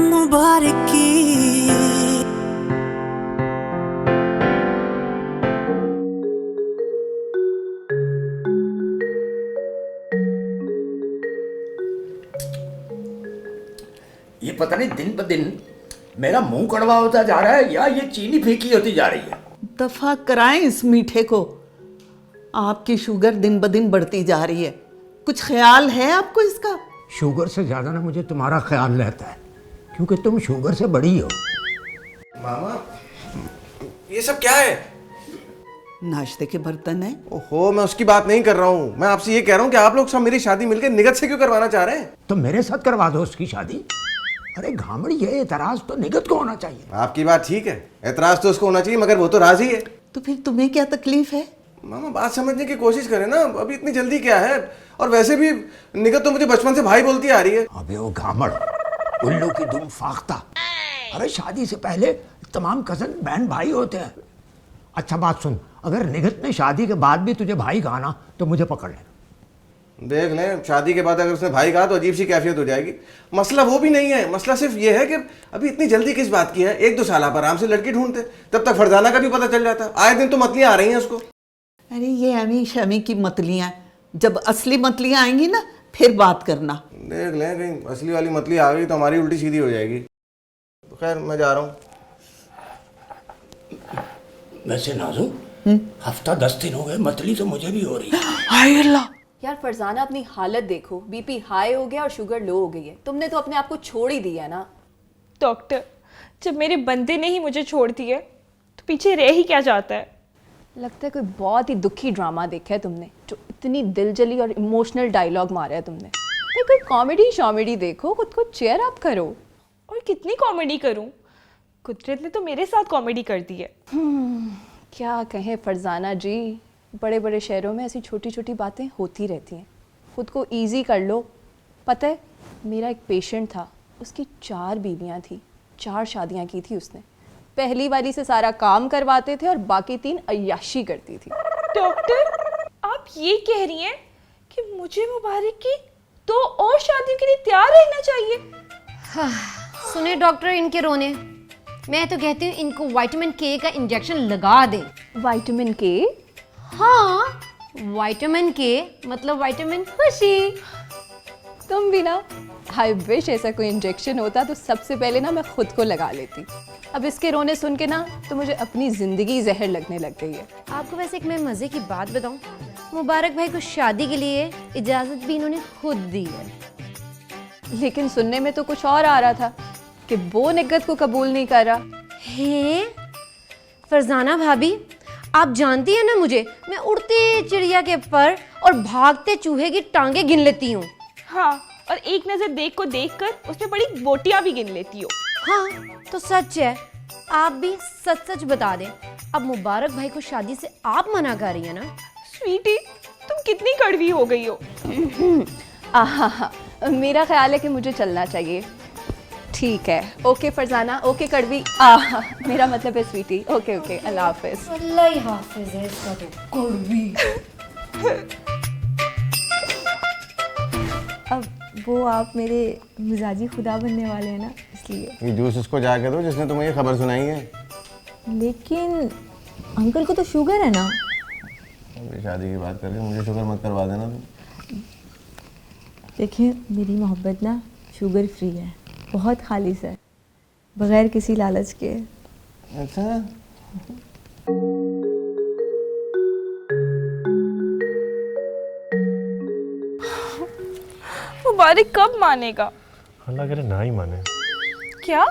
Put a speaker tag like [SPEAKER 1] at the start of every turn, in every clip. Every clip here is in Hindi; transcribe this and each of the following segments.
[SPEAKER 1] मुबारकी।
[SPEAKER 2] ये पता नहीं दिन ब दिन मेरा मुंह कड़वा होता जा रहा है या ये चीनी फीकी होती जा रही है।
[SPEAKER 3] दफा कराएं इस मीठे को। आपकी शुगर दिन ब दिन बढ़ती जा रही है, कुछ ख्याल है आपको इसका?
[SPEAKER 2] शुगर से ज्यादा ना मुझे तुम्हारा ख्याल रहता है, क्योंकि तुम शुगर से बड़ी हो।
[SPEAKER 4] मामा, ये सब क्या है?
[SPEAKER 3] नाश्ते के बर्तन है।
[SPEAKER 4] ओहो, मैं उसकी बात नहीं कर रहा हूँ। मैं आपसे ये कह रहा हूँ कि आप लोग सब मेरी शादी मिलकर निगत से क्यों करवाना चाह रहे हैं?
[SPEAKER 2] तो मेरे साथ करवा दो उसकी शादी। अरे घामड़ी है, एतराज तो निगत को होना चाहिए।
[SPEAKER 4] आपकी बात ठीक है, एतराज तो उसको होना चाहिए, मगर वो तो राजी है।
[SPEAKER 3] तो फिर तुम्हें क्या तकलीफ है?
[SPEAKER 4] मामा, बात समझने की कोशिश करें ना, अभी इतनी जल्दी क्या है? और वैसे भी निगत तो मुझे बचपन से भाई बोलती आ रही है।
[SPEAKER 2] अबे वो घामड़, उल्लू की दुम फाख्ता। अरे शादी से पहले तमाम कजन बहन भाई होते हैं। अच्छा बात सुन, अगर निगत ने शादी के बाद भी तुझे भाई कहा ना तो मुझे पकड़ ले।
[SPEAKER 4] देख लें, शादी के बाद अगर उसने भाई कहा तो अजीब सी कैफियत हो जाएगी। मसला वो भी नहीं है, मसला सिर्फ ये है कि अभी इतनी जल्दी किस बात की है? 1-2 साल आप आराम से लड़की ढूंढते, तब तक फरजाना का भी पता चल जाता। आए दिन तो मतलियां आ रही हैं उसको।
[SPEAKER 3] अरे ये अमी शमी की मतलियां, जब असली मतलियां आएंगी ना फिर बात करना।
[SPEAKER 4] देख लें, कहीं असली वाली मतली आ गई तो हमारी उल्टी सीधी हो जाएगी। तो खैर मैं जा रहा हूँ।
[SPEAKER 2] वैसे नाजू, हफ्ता 10 दिन हो गए, मतली तो मुझे भी हो रही है।
[SPEAKER 3] हाय अल्लाह!
[SPEAKER 5] यार फरजाना, अपनी हालत देखो, बीपी हाई हो गया और शुगर लो हो गई है। तुमने तो अपने आप को छोड़ ही दिया ना।
[SPEAKER 6] डॉक्टर, जब मेरे बंदे ने ही मुझे छोड़ दिया तो पीछे रह ही क्या जाता है?
[SPEAKER 5] लगता है कोई बहुत ही दुखी ड्रामा देखा है तुमने, जो इतनी दिलजली और इमोशनल डायलॉग मारा है तुमने। तो कोई कॉमेडी शॉमेडी देखो, खुद को चेयर अप करो।
[SPEAKER 6] और कितनी कॉमेडी करूं? कुदरत ने तो मेरे साथ कॉमेडी कर दी है।
[SPEAKER 5] क्या कहें फरजाना जी, बड़े बड़े शहरों में ऐसी छोटी छोटी बातें होती रहती हैं। खुद को ईजी कर लो। पता है, मेरा एक पेशेंट था, उसकी 4 बीवियां थी, 4 शादियां की थी उसने। पहली वाली से सारा काम करवाते थे और बाकी 3 अय्याशी करती थी।
[SPEAKER 6] डॉक्टर, आप ये कह रही हैं कि मुझे मुबारक की 2 और शादियों के लिए तैयार रहना चाहिए?
[SPEAKER 7] हाँ, सुने डॉक्टर इनके रोने। मैं तो कहती हूँ इनको विटामिन के का इंजेक्शन लगा दें।
[SPEAKER 5] विटामिन के?
[SPEAKER 7] हाँ, विटामिन के मतलब विटामिन खुशी।
[SPEAKER 5] तुम भी ना, आई विश ऐसा कोई इंजेक्शन होता तो सबसे पहले ना मैं खुद को लगा लेती। अब इसके रोने सुन के ना तो मुझे अपनी जिंदगी जहर लगने लग गई है।
[SPEAKER 7] आपको वैसे एक मैं मजे की बात बताऊं, मुबारक भाई को शादी के लिए इजाजत भी इन्होंने खुद दी है।
[SPEAKER 5] लेकिन सुनने में तो कुछ और आ रहा था कि वो निगत को कबूल नहीं कर रहा।
[SPEAKER 7] हे फरजाना भाभी, आप जानती हैं ना मुझे, मैं उड़ते चिड़िया के पर और भागते चूहे की टांगे गिन लेती हूँ।
[SPEAKER 6] हाँ, और एक नजर देख को देखकर उसमें बड़ी बोटियां भी गिन लेती हो।
[SPEAKER 7] हाँ तो सच है, आप भी सच सच बता दें। अब मुबारक भाई को शादी से आप मना कर रही है ना?
[SPEAKER 6] स्वीटी, तुम कितनी कड़वी हो गई हो।
[SPEAKER 5] आहा, मेरा ख्याल है कि मुझे चलना चाहिए। ठीक है, ओके फरजाना, ओके कड़वी। मेरा मतलब है स्वीटी। ओके ओके, अल्लाह हाफिज।
[SPEAKER 7] अल्लाह ही हाफिज है इसका तो। कड़वी।
[SPEAKER 8] अब वो आप मेरे मिजाजी खुदा बनने वाले हैं ना, इसलिए।
[SPEAKER 4] जूस उसको जाके दो जिसने तुम्हें ये खबर सुनाई है।
[SPEAKER 8] लेकिन अंकल को तो शुगर है ना।
[SPEAKER 4] अभी शादी की बात करके मुझे शुगर मत करवा देना तुम।
[SPEAKER 8] देखिए, मेरी मोहब्बत ना शुगर फ्री है, बहुत खालिस है, बगैर किसी लालच के।
[SPEAKER 4] अच्छा,
[SPEAKER 6] मुबारक कब मानेगा?
[SPEAKER 9] अल्लाह करे ना ही माने।
[SPEAKER 6] क्या?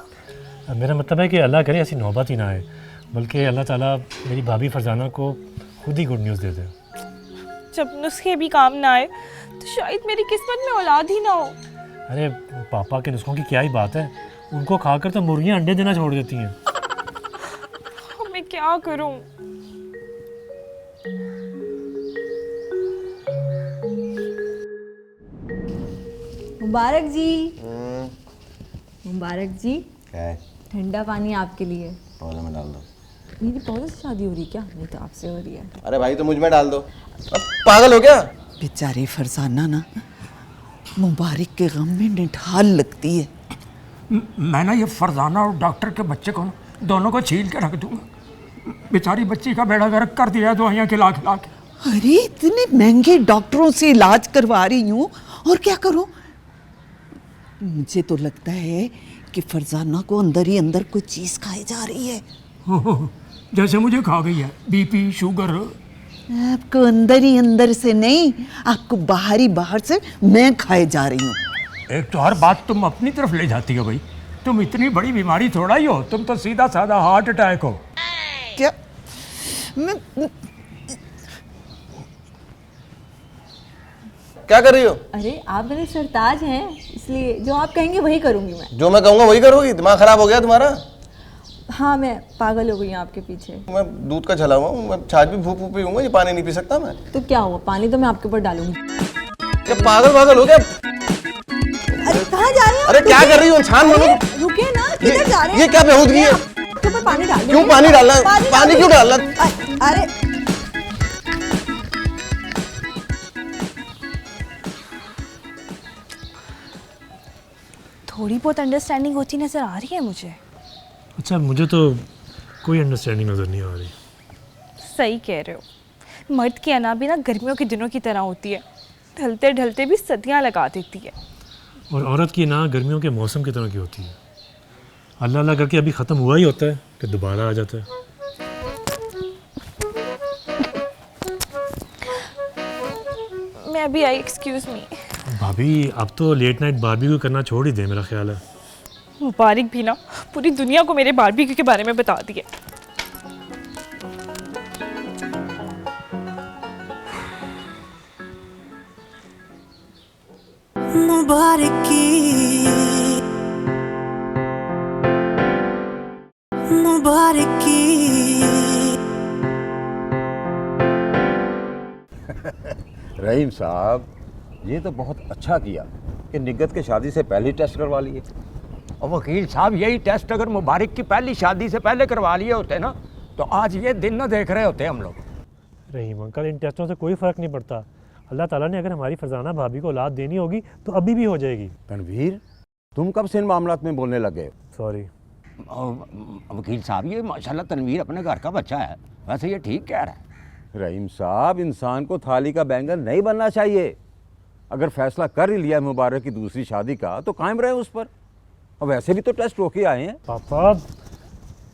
[SPEAKER 9] मेरा मतलब है कि अल्लाह करे ऐसी नौबत ही ना आए, बल्कि अल्लाह ताला मेरी भाभी फरजाना को खुद ही गुड न्यूज़ दे दे।
[SPEAKER 6] जब नुस्खे भी काम ना आए तो शायद मेरी किस्मत में औलाद ही ना हो।
[SPEAKER 9] अरे पापा के नुस्खों की क्या ही बात है, उनको खाकर तो मुर्गियाँ अंडे देना छोड़ देती हैं।
[SPEAKER 6] मैं क्या करूं?
[SPEAKER 8] मुबारक जी। मुबारक जी,
[SPEAKER 4] क्या है?
[SPEAKER 8] ठंडा पानी आपके लिए।
[SPEAKER 4] पौधे में डाल दो।
[SPEAKER 8] मेरी पौधे से शादी हो रही क्या? नहीं तो आपसे हो रही है।
[SPEAKER 4] अरे भाई तो मुझ में डाल दो। अब पागल हो क्या?
[SPEAKER 3] बेचारी फरजाना ना मुबारक के गम में निढाल लगती है।
[SPEAKER 2] मैं ना ये फरजाना और डॉक्टर के बच्चे को दोनों को छील के रख दूंगा। बेचारी बच्ची का बेड़ा गर्क कर दिया दवाइयाँ खिला खिला के।
[SPEAKER 3] अरे इतने महंगे डॉक्टरों से इलाज करवा रही हूँ और क्या करूँ? मुझे तो लगता है कि फरजाना को अंदर ही अंदर कोई चीज खाई जा रही है।
[SPEAKER 2] जैसे मुझे खा गई है, बीपी शुगर।
[SPEAKER 3] आपको अंदर ही अंदर से नहीं, आपको बाहर से मैं खाए जा रही हूँ।
[SPEAKER 2] एक तो हर बात तुम अपनी तरफ ले जाती हो भाई। तुम इतनी बड़ी बीमारी थोड़ा ही हो, तुम तो सीधा साधा हार्ट अटैक हो।
[SPEAKER 3] क्या मैं
[SPEAKER 4] क्या कर रही हो?
[SPEAKER 8] अरे आप मेरे सरताज हैं, इसलिए जो आप कहेंगे वही करूँगी मैं।
[SPEAKER 4] जो मैं कहूँगा वही करोगी? दिमाग खराब हो गया तुम्हारा?
[SPEAKER 8] हाँ, मैं पागल हो गई हूँ आपके पीछे।
[SPEAKER 4] मैं दूध का छला हुआ हूँ, मैं छाछ भी फूक पीऊंगा, ये पानी नहीं पी सकता मैं।
[SPEAKER 8] तो क्या हुआ, पानी तो मैं आपके ऊपर डालूंगी।
[SPEAKER 4] क्या पागल हो गया?
[SPEAKER 8] अरे कहाँ जा रहे हैं?
[SPEAKER 4] अरे क्या कर रही हो? इंसान बनो।
[SPEAKER 8] रुकिए ना, किधर जा रहे हैं?
[SPEAKER 4] ये क्या बेहूदगी है?
[SPEAKER 8] आपके ऊपर पानी डाल।
[SPEAKER 4] क्यों पानी डालना? पानी क्यों डालना?
[SPEAKER 8] अरे
[SPEAKER 6] थोड़ी बहुत अंडरस्टैंडिंग होती नजर आ रही है मुझे।
[SPEAKER 9] अच्छा, मुझे तो कोई अंडरस्टैंडिंग नज़र नहीं आ रही।
[SPEAKER 6] सही कह रहे हो, मर्द की अना भी ना गर्मियों के दिनों की तरह होती है, ढलते ढलते भी सदियां लगा देती है।
[SPEAKER 9] और औरत की ना गर्मियों के मौसम की तरह की होती है। अल्लाह अल्लाह करके अभी ख़त्म हुआ ही होता है कि दोबारा आ जाता है।
[SPEAKER 6] मैं अभी आई, एक्सक्यूज़ मी।
[SPEAKER 9] भाभी, अब तो लेट नाइट बारबेक्यू करना छोड़ ही दे, मेरा ख्याल है।
[SPEAKER 6] मुबारक भी ना पूरी दुनिया को मेरे बारबेक्यू के बारे में बता दिए।
[SPEAKER 1] रहीम साहब, ये तो बहुत अच्छा किया कि निगत के शादी से पहले टेस्ट करवा लिए।
[SPEAKER 2] और वकील साहब, यही टेस्ट अगर मुबारक की पहली शादी से पहले करवा लिए होते ना, तो आज ये दिन न देख रहे होते हम लोग।
[SPEAKER 9] रहीम अंकल, इन टेस्टों से कोई फ़र्क नहीं पड़ता। अल्लाह ताला ने अगर हमारी फरजाना भाभी को औलाद देनी होगी तो अभी भी हो जाएगी।
[SPEAKER 1] तनवीर, तुम कब से इन मामलात में बोलने लगे?
[SPEAKER 9] सॉरी।
[SPEAKER 2] वकील साहब, ये माशाल्लाह तनवीर अपने घर का बच्चा है, वैसे ये ठीक कह रहा है।
[SPEAKER 1] रहीम साहब, इंसान को थाली का बैंगन नहीं बनना चाहिए। अगर फैसला कर ही लिया मुबारक की दूसरी शादी का तो कायम रहे उस पर। और वैसे भी तो टेस्ट रोके आए हैं।
[SPEAKER 9] पापा,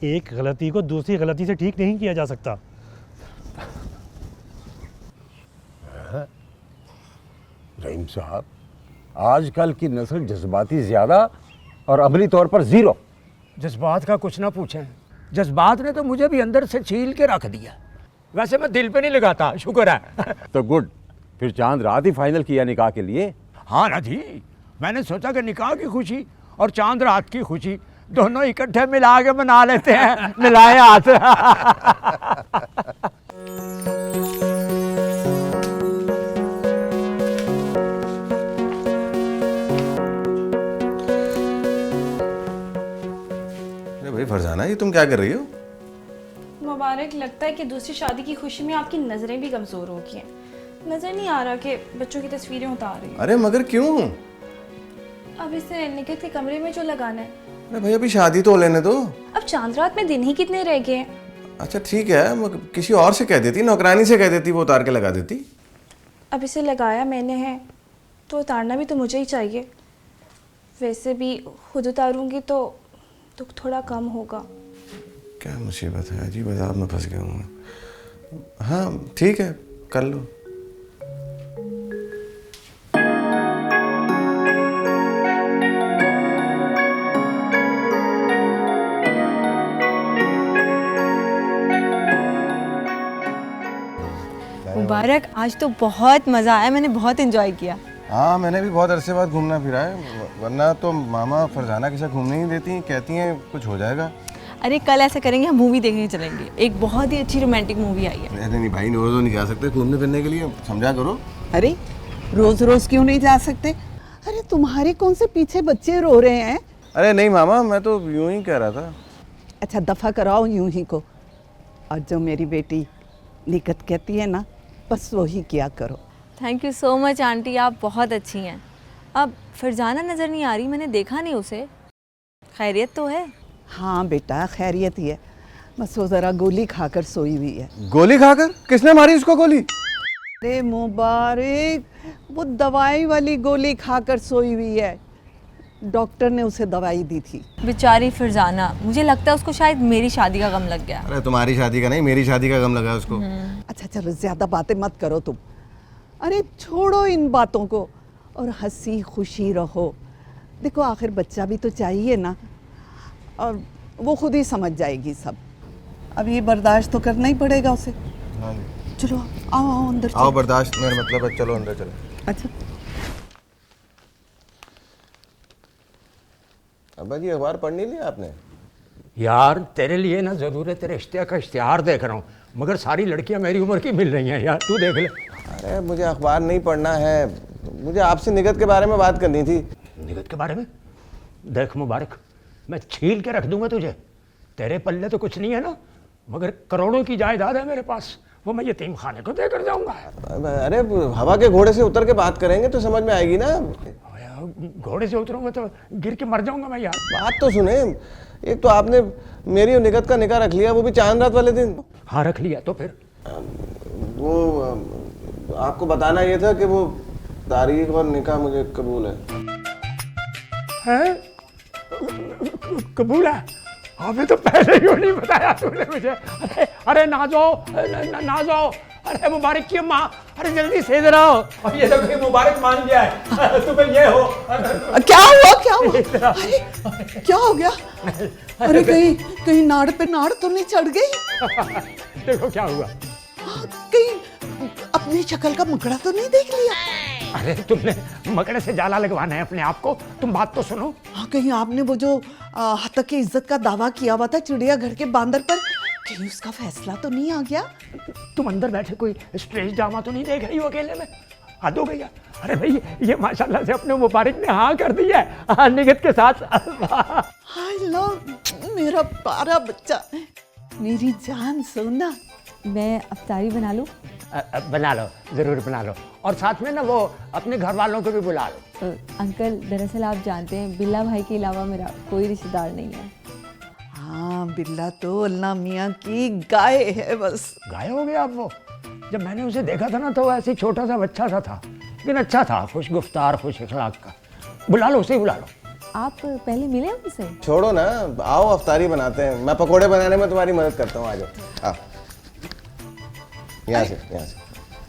[SPEAKER 9] एक गलती को दूसरी गलती से ठीक नहीं किया जा सकता।
[SPEAKER 1] रहीम साहब, आजकल की नस्ल जज्बाती ज़्यादा और अमली तौर पर ज़ीरो।
[SPEAKER 2] जज्बात का कुछ ना पूछें, जज्बात ने तो मुझे भी अंदर से छील के रख दिया। वैसे मैं दिल पे नहीं लगाता, शुक्र है।
[SPEAKER 1] तो गुड, फिर चांद रात ही फाइनल किया निकाह के लिए।
[SPEAKER 2] हाँ ना जी, मैंने सोचा कि निकाह की खुशी और चांद रात की खुशी दोनों इकट्ठे मिला के मना लेते हैं। मिलाए हाथ।
[SPEAKER 4] भाई फरजाना, ये तुम क्या कर रही हो?
[SPEAKER 6] मुबारक, लगता है कि दूसरी शादी की खुशी में आपकी नज़रें भी कमज़ोर हो गई हैं। नज़र नहीं आ रहा कि बच्चों की तस्वीरें उतार रही हैं।
[SPEAKER 4] अरे मगर क्यों?
[SPEAKER 6] अब इसे निकत के कमरे में जो लगाना है।
[SPEAKER 4] अरे भाई, अभी शादी तो लेने दो।
[SPEAKER 6] अब चांद रात में दिन ही कितने रह गए हैं।
[SPEAKER 4] अच्छा ठीक है, मगर किसी और से कह देती, नौकरानी से कह देती, वो उतार के लगा देती।
[SPEAKER 6] अब इसे लगाया मैंने है तो उतारना भी तो मुझे ही चाहिए। वैसे भी खुद उतारूंगी तो दुख थोड़ा कम होगा।
[SPEAKER 4] क्या मुसीबत है, अजीब अजाब में फंस गया हूँ मैं। हाँ ठीक है, कर लो।
[SPEAKER 8] मुबारक, आज तो बहुत मज़ा आया, मैंने बहुत एंजॉय किया।
[SPEAKER 4] हाँ, मैंने भी बहुत अरसे बाद घूमना फिरा है, वरना तो मामा फरजाना के साथ घूमने नहीं देती, कहती हैं कुछ हो जाएगा।
[SPEAKER 8] अरे कल ऐसा करेंगे, हम मूवी देखने चलेंगे। एक बहुत ही अच्छी रोमांटिक मूवी आई है।
[SPEAKER 4] नहीं भाई, रोज नहीं जा सकते घूमने फिरने के लिए, समझा करो।
[SPEAKER 3] अरे रोज रोज क्यों नहीं जा सकते? अरे तुम्हारे कौन से पीछे बच्चे रो रहे हैं?
[SPEAKER 4] अरे नहीं मामा, मैं तो यूं ही कह रहा था।
[SPEAKER 3] अच्छा दफा कराओ यूं ही को। और जो मेरी बेटी निकत कहती है ना, बस वही किया करो।
[SPEAKER 8] Thank you so much aunty, आप बहुत अच्छी हैं। अब फरजाना नज़र नहीं आ रही, मैंने देखा नहीं उसे। खैरियत तो है?
[SPEAKER 3] हाँ बेटा खैरियत ही है, बस वो ज़रा गोली खाकर सोई हुई है।
[SPEAKER 4] गोली खाकर? किसने मारी उसको गोली?
[SPEAKER 3] अरे मुबारक, वो दवाई वाली गोली खाकर सोई हुई है, डॉक्टर ने उसे दवाई दी थी।
[SPEAKER 8] बेचारी फरजाना, मुझे लगता है उसको शायद मेरी शादी का गम लग गया।
[SPEAKER 4] अरे तुम्हारी शादी का नहीं, मेरी शादी का गम लगा है उसको।
[SPEAKER 3] अच्छा चलो ज़्यादा बातें मत करो तुम, अरे छोड़ो इन बातों को और हंसी खुशी रहो। देखो आखिर बच्चा भी तो चाहिए ना, और वो खुद ही समझ जाएगी सब। अब ये बर्दाश्त तो करना ही पड़ेगा उसे।
[SPEAKER 4] हाँ जी।
[SPEAKER 3] चलो आओ आओ अंदर
[SPEAKER 4] आओ,
[SPEAKER 3] चलो।
[SPEAKER 4] बर्दाश्त मेरा मतलब है, चलो अंदर चलो।
[SPEAKER 3] अच्छा
[SPEAKER 4] अब्बा जी अखबार पढ़ नहीं लिया आपने?
[SPEAKER 2] यार तेरे लिए ना ज़रूर है, तेरे रिश्ते का इश्तिहार देख रहा हूँ, मगर सारी लड़कियां मेरी उम्र की मिल रही हैं यार, तू देख ले।
[SPEAKER 4] अरे मुझे अखबार नहीं पढ़ना है, मुझे आपसे निगत के बारे में बात करनी थी।
[SPEAKER 2] निगत के बारे में? देख मुबारक, मैं छील के रख दूंगा तुझे, तेरे पल्ले तो कुछ नहीं है ना, मगर करोड़ों की जायदाद है मेरे पास, वो मैं यतीम खाने को देकर जाऊंगा।
[SPEAKER 4] अरे हवा के घोड़े से उतर के बात करेंगे तो समझ में आएगी ना।
[SPEAKER 2] घोड़े से उतरूंगा तो गिर के मर जाऊंगा मैं यार।
[SPEAKER 4] बात तो सुने, एक तो आपने मेरी और निगत का निकाह रख लिया, वो भी चांद रात वाले दिन।
[SPEAKER 2] हाँ रख लिया, तो फिर
[SPEAKER 4] वो आपको बताना ये था कि वो तारीख और निकाह मुझे कबूल है।
[SPEAKER 2] कबूल है? हमें तो पहले क्यों नहीं बताया तूने मुझे? अरे नाजो नाजो, अरे मुबारक की अम्मा, अरे जल्दी से इधर आओ। और ये तो मुबारक मान गया है, तुम्हें ये हो।
[SPEAKER 3] क्या हुआ क्या हुआ? अरे क्या हो गया? अरे कहीं कहीं नाड़ पे नाड़ तो नहीं चढ़ गई?
[SPEAKER 2] देखो क्या हुआ।
[SPEAKER 3] कहीं अपनी शक्ल का मुकड़ा तो नहीं देख लिया?
[SPEAKER 2] अरे तुमने मकड़े से जाला लगवाना है अपने आप को, तुम बात तो सुनो।
[SPEAKER 3] हाँ कहीं आपने वो जो हतक की इज्जत का दावा किया हुआ था चिड़ियाघर के बांदर पर, कहीं उसका फैसला तो नहीं आ गया?
[SPEAKER 2] तुम अंदर बैठे कोई स्ट्रेस ड्रामा तो नहीं देख रही हो अकेले में? हद हो गई यार। अरे भाई ये माशाल्लाह से अपने मुबारक ने हाँ कर दी है निगत के साथ।
[SPEAKER 3] हाय लो मेरा प्यारा बच्चा, मेरी जान सोना।
[SPEAKER 8] मैं अफ्तारी बना लूँ?
[SPEAKER 2] बना लो, ज़रूर बना लो, और साथ में ना वो अपने घर वालों को भी बुला लो।
[SPEAKER 8] अंकल दरअसल आप जानते हैं बिल्ला भाई के अलावा मेरा कोई रिश्तेदार नहीं है।
[SPEAKER 3] हाँ बिल्ला तो अल्लाह मियाँ की गाय है बस।
[SPEAKER 2] गाय हो गया अब वो? जब मैंने उसे देखा था ना तो ऐसे ही छोटा सा बच्चा सा था, लेकिन अच्छा था, खुश गुफ्तार खुश अखलाक का। बुला लो उसे, बुला लो।
[SPEAKER 8] आप पहले मिले उनसे?
[SPEAKER 4] छोड़ो ना, आओ अफ्तारी बनाते हैं, मैं पकोड़े बनाने में तुम्हारी मदद करता हूँ, आ जाओ। यहाँ से।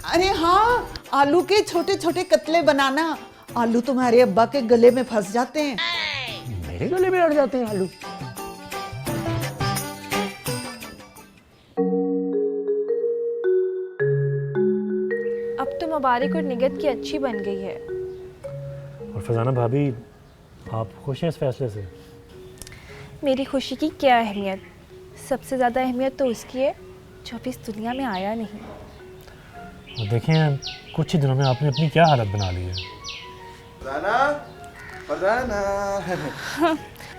[SPEAKER 3] अरे हाँ आलू के छोटे छोटे कतले बनाना, आलू तुम्हारे अब्बा के गले में फंस जाते हैं।
[SPEAKER 2] मेरे गले में अड़ जाते हैं आलू?
[SPEAKER 6] अब तो मुबारक और निगत की अच्छी बन गई है।
[SPEAKER 9] और फरजाना भाभी, आप खुश हैं इस फैसले से?
[SPEAKER 6] मेरी खुशी की क्या अहमियत, सबसे ज़्यादा अहमियत तो उसकी है जो अभी इस दुनिया में आया नहीं।
[SPEAKER 9] और देखें कुछ ही दिनों में आपने अपनी क्या हालत बना ली है।
[SPEAKER 4] फरजाना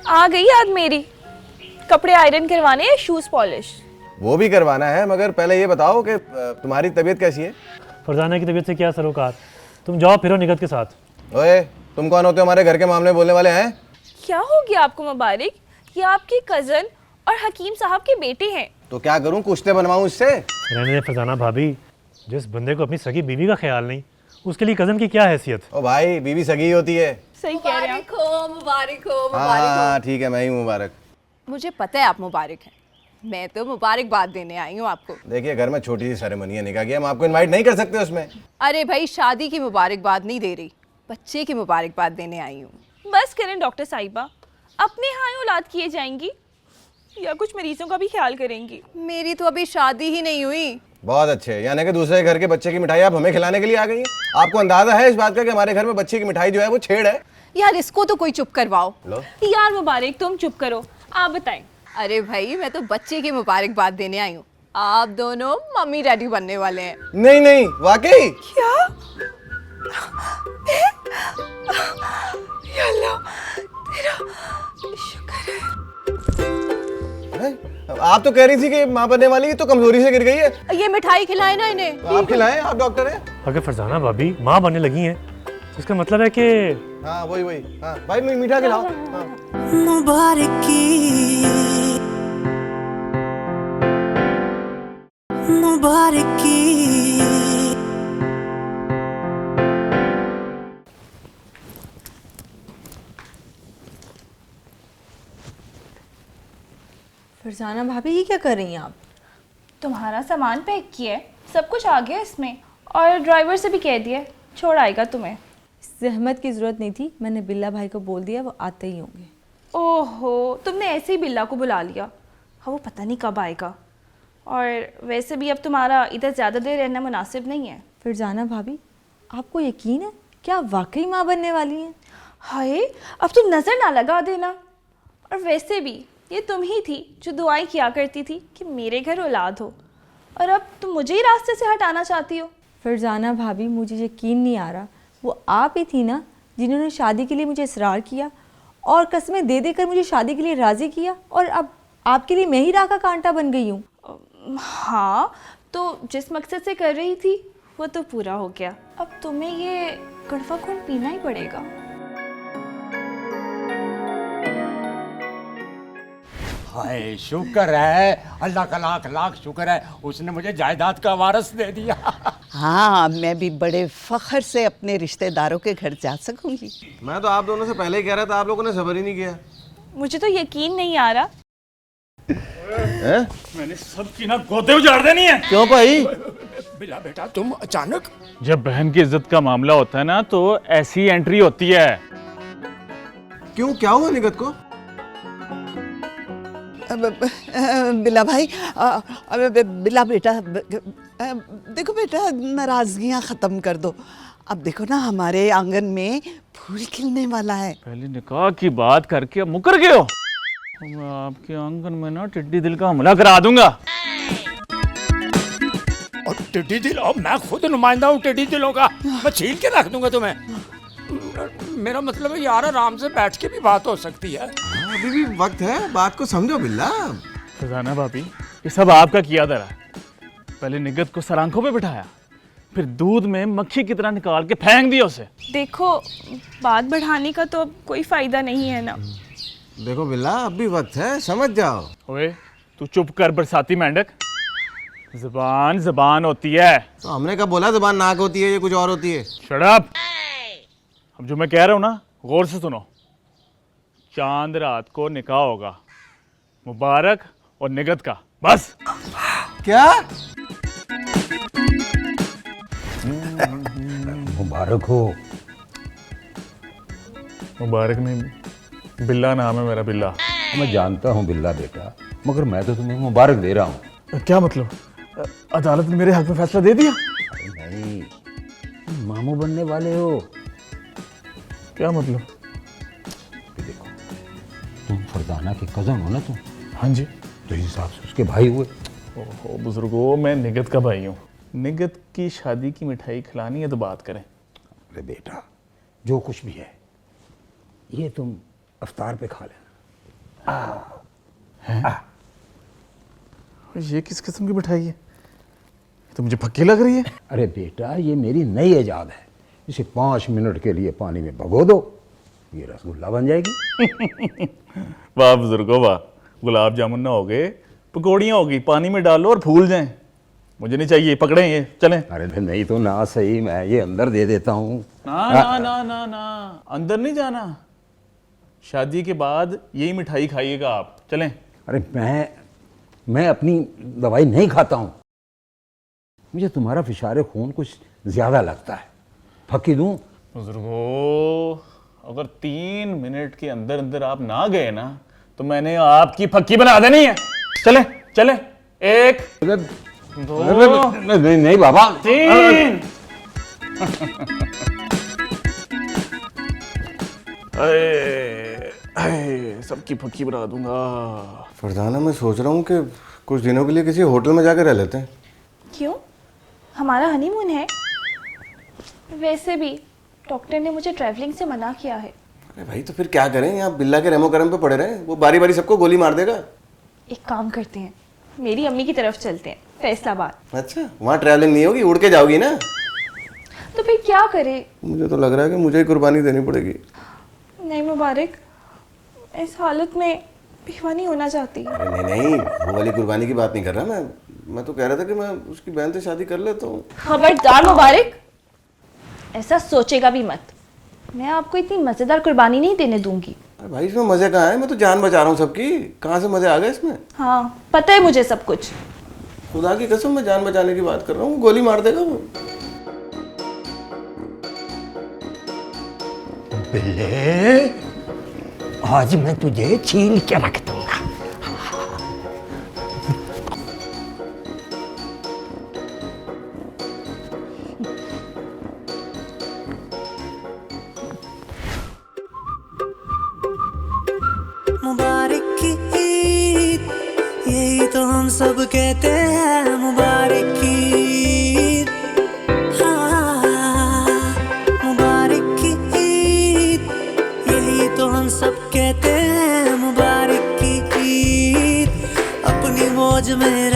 [SPEAKER 6] आ गई याद मेरी, कपड़े आयरन करवाने या शूज़ पॉलिश?
[SPEAKER 4] वो भी करवाना है, मगर पहले ये बताओ कि तुम्हारी तबीयत कैसी है?
[SPEAKER 9] फरजाना की तबीयत से क्या सरोकार, तुम जाओ फिरो निगत के साथ।
[SPEAKER 4] ओए तुम कौन होते हो हमारे घर के मामले में बोलने वाले हैं?
[SPEAKER 6] क्या हो गया आपको मुबारक, ये आपके कज़न और हकीम साहब के बेटे हैं।
[SPEAKER 4] तो क्या करूं, कुश्ते बनवाऊं इससे?
[SPEAKER 9] रहने दे फरजाना भाभी, जिस बंदे को अपनी सगी बीवी का ख्याल नहीं, उसके लिए कज़न की क्या हैसियत?
[SPEAKER 4] ओ भाई बीवी सगी होती है।
[SPEAKER 6] सही कह रहे हैं आप।
[SPEAKER 5] मुबारक हो
[SPEAKER 4] हाँ ठीक है, मैं ही मुबारक।
[SPEAKER 5] मुझे पता है आप मुबारक हैं, मैं तो मुबारकबाद देने आई हूँ आपको।
[SPEAKER 4] देखिए घर में छोटी सी सेरेमनी है निकाह की, हम आपको इनवाइट नहीं कर सकते उसमें।
[SPEAKER 5] अरे भाई शादी की मुबारकबाद नहीं दे रही, बच्चे की मुबारकबाद देने आई हूँ।
[SPEAKER 6] बस करें डॉक्टर साहिबा, अपने यहाँ औलाद किए जाएंगी या कुछ मरीजों का भी ख्याल करेंगी?
[SPEAKER 5] मेरी तो अभी शादी ही नहीं हुई।
[SPEAKER 4] बहुत अच्छे, यानी कि दूसरे घर के बच्चे की मिठाई आप हमें खिलाने के लिए आ गई हैं। आपको अंदाजा है इस बात का कि हमारे घर में बच्चे की मिठाई जो है वो छेड़ है?
[SPEAKER 5] यार इसको तो कोई चुप करवाओ।
[SPEAKER 4] लो
[SPEAKER 6] यार मुबारक तुम चुप करो, आप बताएं।
[SPEAKER 5] अरे भाई मैं तो बच्चे की मुबारकबाद देने आई हूँ, आप दोनों मम्मी डैडी बनने वाले हैं।
[SPEAKER 4] नहीं नहीं वाकई?
[SPEAKER 6] क्या? या अल्लाह, तेरा शुक्र है।
[SPEAKER 4] आप तो कह रही थी कि माँ बनने वाली तो कमजोरी से गिर गई है।
[SPEAKER 5] ये मिठाई खिलाए ना इन्हें।
[SPEAKER 4] तो आप खिलाएं, आप डॉक्टर हैं।
[SPEAKER 9] अगर फरजाना भाभी माँ बनने लगी हैं, इसका मतलब है कि
[SPEAKER 4] हाँ वही हाँ भाई मीठा खिलाओ। हाँ।
[SPEAKER 10] मुबारकी मुबारकी।
[SPEAKER 8] फरजाना भाभी ये क्या कर रही हैं आप?
[SPEAKER 6] तुम्हारा सामान पैक किया है, सब कुछ आ गया इसमें, और ड्राइवर से भी कह दिया छोड़ आएगा तुम्हें।
[SPEAKER 8] जहमत की ज़रूरत नहीं थी, मैंने बिल्ला भाई को बोल दिया, वो आते ही होंगे।
[SPEAKER 6] ओहो, तुमने ऐसे ही बिल्ला को बुला लिया। हाँ, वो पता नहीं कब आएगा, और वैसे भी अब तुम्हारा इधर ज़्यादा देर रहना मुनासिब नहीं है।
[SPEAKER 8] फरजाना भाभी आपको यकीन है क्या आप वाकई माँ बनने वाली हैं?
[SPEAKER 6] हाय, अब तुम नज़र ना लगा देना। और वैसे भी ये तुम ही थी जो दुआएं किया करती थी कि मेरे घर औलाद हो, और अब तुम मुझे ही रास्ते से हटाना चाहती हो।
[SPEAKER 8] फरजाना भाभी मुझे यकीन नहीं आ रहा, वो आप ही थी ना जिन्होंने शादी के लिए मुझे इसरार किया और कस्में दे देकर मुझे शादी के लिए राज़ी किया, और अब आपके लिए मैं ही राह का कांटा बन गई हूँ।
[SPEAKER 6] हाँ, तो जिस मकसद से कर रही थी वो तो पूरा हो गया। अब तुम्हें ये कड़वा खून पीना ही पड़ेगा।
[SPEAKER 2] हाय, शुक्र है, अल्लाह का लाख लाख शुक्र है, उसने मुझे जायदाद का वारस दे दिया।
[SPEAKER 3] हाँ, मैं भी बड़े फख्र से अपने रिश्तेदारों के घर जा सकूंगी।
[SPEAKER 4] मैं तो आप दोनों से पहले ही कह रहा था, आप लोगों ने सब्र ही नहीं किया।
[SPEAKER 6] मुझे तो यकीन नहीं आ रहा।
[SPEAKER 9] मैंने सबकी ना गोते उजाड़ देनी है।
[SPEAKER 4] क्यों भाई?
[SPEAKER 2] बिला बेटा तुम अचानक।
[SPEAKER 11] जब बहन की इज्जत का मामला होता है ना तो ऐसी एंट्री होती है।
[SPEAKER 4] क्यों, क्या हुआ निगत को?
[SPEAKER 3] बिला भाई, बिला बेटा, देखो बेटा, नाराजगियां ख़त्म कर दो। अब देखो ना, हमारे आंगन में फूल खिलने वाला है।
[SPEAKER 11] पहले निकाह की बात करके अब मुकर गए हो। मैं आपके आंगन में ना टिड्डी दिल का हमला करा दूंगा।
[SPEAKER 2] और टिड्डी दिल, और मैं खुद नुमाइंदा हूँ टिड्डी दिलों का, मैं छील के रख दूंगा तुम्हें। मेरा मतलब है यार, आराम से बैठ के भी बात हो सकती है।
[SPEAKER 4] अभी भी वक्त है, बात को समझो बिल्ला।
[SPEAKER 11] फरजाना भाभी, ये सब आपका किया धरा है। पहले निगत को सरांखों पे बिठाया, फिर दूध में मक्खी की तरह निकाल के फेंक दिया उसे।
[SPEAKER 6] देखो, बात बढ़ाने का तो अब कोई फायदा नहीं है ना।
[SPEAKER 4] देखो बिल्ला, अब भी वक्त है, समझ जाओ।
[SPEAKER 11] ओए तू चुप कर बरसाती मेंढक, ज़बान ज़बान होती है।
[SPEAKER 4] तो हमने कब बोला ज़बान नाक होती है, ये कुछ और होती है?
[SPEAKER 11] Shut up. अब जो मैं कह रहा हूँ ना गौर से सुनो। चांद रात को निकाह होगा, मुबारक और निगत का, बस।
[SPEAKER 4] क्या?
[SPEAKER 2] मुबारक हो।
[SPEAKER 11] मुबारक नहीं, बिल्ला नाम है मेरा, बिल्ला।
[SPEAKER 1] मैं जानता हूँ बिल्ला बेटा, मगर मैं तो तुम्हें मुबारक दे रहा हूँ।
[SPEAKER 11] क्या मतलब? अदालत ने मेरे हक में फैसला दे दिया?
[SPEAKER 1] अरे नहीं, तुम मामू बनने वाले हो।
[SPEAKER 11] क्या मतलब?
[SPEAKER 1] देखो, तुम फरजाना के कज़न हो ना तुम?
[SPEAKER 11] हाँ जी।
[SPEAKER 1] तो इस हिसाब से उसके भाई हुए।
[SPEAKER 11] ओहो बुजुर्गो, मैं निगत का भाई हूँ। निगत की शादी की मिठाई खिलानी है तो बात करें।
[SPEAKER 1] अरे बेटा, जो कुछ भी है ये तुम अफ्तार पे खा लेना।
[SPEAKER 11] ये किस किस्म की मिठाई है? तो मुझे पक्की लग रही है।
[SPEAKER 1] अरे बेटा, ये मेरी नई ईजाद है, इसे 5 मिनट के लिए पानी में भगो दो, ये रसगुल्ला बन जाएगी।
[SPEAKER 11] वाह बुजुर्गो वाह, गुलाब जामुन ना हो गए, पकौड़ियाँ होगी, पानी में डालो और फूल जाएं। मुझे नहीं चाहिए, पकड़े ये, चलें।
[SPEAKER 1] अरे नहीं तो ना सही, मैं ये अंदर दे देता हूँ।
[SPEAKER 11] ना ना ना ना ना, अंदर नहीं जाना, शादी के बाद यही मिठाई खाइएगा आप, चलें।
[SPEAKER 1] अरे मैं अपनी दवाई नहीं खाता हूँ, मुझे तुम्हारा फिशारे खून कुछ ज्यादा लगता है, फकी दूं?
[SPEAKER 11] बुजुर्गो, अगर 3 मिनट के अंदर अंदर आप ना गए ना तो मैंने आपकी फक्की बना देनी है। चले चले, 1 2
[SPEAKER 1] नहीं नहीं बाबा,
[SPEAKER 11] 3। सबकी फक्की बना दूंगा।
[SPEAKER 4] फरजाना, मैं सोच रहा हूँ कि कुछ दिनों के लिए किसी होटल में जाकर रह लेते हैं।
[SPEAKER 6] क्यों? हमारा हनीमून है। वैसे भी डॉक्टर ने मुझे ट्रैवलिंग से मना किया है।
[SPEAKER 4] अरे भाई, तो फिर क्या करें, यहाँ बिल्ला के रेमो करम पे पड़े रहे, वो बारी बारी सबको गोली मार देगा।
[SPEAKER 6] एक काम करते हैं, मेरी अम्मी की तरफ चलते हैं, फैसलाबाद।
[SPEAKER 4] अच्छा, वहाँ ट्रैवलिंग नहीं होगी, उड़ के जाओगी ना?
[SPEAKER 6] तो फिर क्या करें?
[SPEAKER 4] मुझे तो लग रहा है कि मुझे ही कुर्बानी देनी पड़ेगी।
[SPEAKER 6] नहीं मुबारक, इस हालत में बेवा नहीं होना चाहती।
[SPEAKER 4] अरे नहीं, वो वाली कुर्बानी की बात नहीं कर रहा मैं तो कह रहा था कि मैं उसकी बहन से शादी कर लेता हूँ।
[SPEAKER 6] खबरदार मुबारक, ऐसा सोचेगा भी मत। मैं आपको इतनी मजेदार कुर्बानी नहीं देने दूंगी।
[SPEAKER 4] अरे भाई इसमें मजे कहाँ है? मैं तो जान बचा रहा हूँ सबकी। कहाँ से मजे आ गए इसमें?
[SPEAKER 6] हाँ पता है मुझे सब कुछ।
[SPEAKER 4] खुदा की कसम मैं जान बचाने की बात कर रहा हूँ, गोली मार देगा वो।
[SPEAKER 2] बिल्ले, आज मैं तुझे छील के रख दूंगा।
[SPEAKER 10] मुबारक की ईद, यही तो हम सब कहते हैं, मुबारक की ईद। हाँ, मुबारक की ईद, यही तो हम सब कहते हैं, मुबारक की ईद। अपनी मौज में